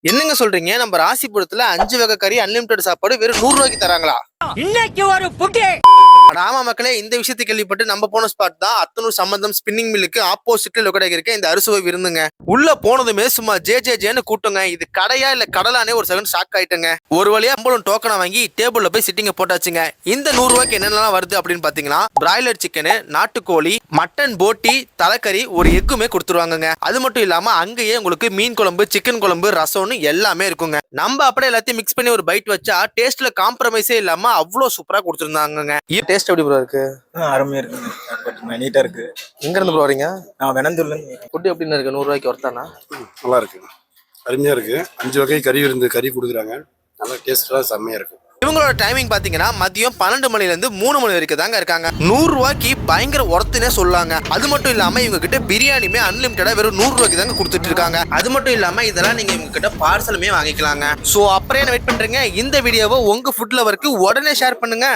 என்னங்க சொல்றீங்க? நம்ம ராசிபுரத்துல 5 வகை கறி அன்லிமிடெட் சாப்பாடு வெறும் 100 ரூபாய்க்கு தராங்களா? இன்னைக்கு ஒரு புட்டி. ஆமா மக்களே, இந்த விஷயத்தை கேள்விப்பட்டு நம்ம போன ஸ்பாட் தான் அத்தனூர் சம்பந்தம் ஸ்பின்னிங் மில்லுக்கு ஆப்போசிட்ல லொகேட் இருக்க இந்த அறுசுவை விருந்துங்க. உள்ள போனதுமே சும்மா ஜேன்னு கூட்டுங்க. இது கடையா இல்ல கடலானே ஒரு செகண்ட் ஷாக் ஆயிட்டுங்க. ஒரு வழியா நம்மளும் டோக்கனை வாங்கி டேபிள்ல போய் சிட்டிங்க போட்டாச்சுங்க. இந்த 100 ரூபாய்க்கு என்னென்னலாம் வருது அப்படின்னு பாத்தீங்கன்னா, பிராய்லர் சிக்கனு, நாட்டுக்கோழி, மட்டன் போட்டி, தலைக்கறி, ஒரு எக்குமே கொடுத்துருவாங்க. அது மட்டும் இல்லாம அங்கேயே உங்களுக்கு மீன் குழம்பு, சிக்கன் குழம்பு, ரசம்னு எல்லாமே இருக்குங்க. நம்ம அப்படியே எல்லாத்தையும் மிக்ஸ் பண்ணி ஒரு பைட் வச்சா டேஸ்ட்ல காம்ப்ரமைஸே இல்லாம அவ்வளவு சூப்பரா கொடுத்துருந்தாங்க. டேஸ்ட் எப்படி ப்ரோ இருக்கு? அருமையா இருக்கு, நீட்டா இருக்கு. எங்க இருந்து ப்ரோ வரீங்க? நான் வெனந்தூர்ல இருந்து. ஃபுட் எப்படின்னு இருக்கு? 100 ரூபாய்க்கு ஒருத்தானா? நல்லா இருக்கு, அருமையா இருக்கு. 5 வகை கறி விருந்து கறி கொடுக்குறாங்க. நல்லா டேஸ்டா செம்மையா இருக்கு. இவங்களோட டைமிங் பாத்தீங்கன்னா மதியம் 12 மணில இருந்து 3 மணி வரைக்கும் தாங்க இருக்காங்க. 100 ரூபாய்க்கு பயங்கர ஒர்த்துனே சொல்லாங்க. அது மட்டும் இல்லாம இவங்க கிட்ட பிரியாணியுமே அன்லிமிட்டடா வெறும் 100 ரூபாய்க்கு தாங்க கொடுத்துட்டு இருக்காங்க. அது மட்டும் இல்லாம இதெல்லாம் நீங்க இவங்க கிட்ட பார்சலுமே வாங்கிக்கலாங்க. சோ அப்புறம் என்ன வெயிட் பண்றீங்க? இந்த வீடியோவை உங்க ஃபுட் லவருக்கு உடனே ஷேர் பண்ணுங்க.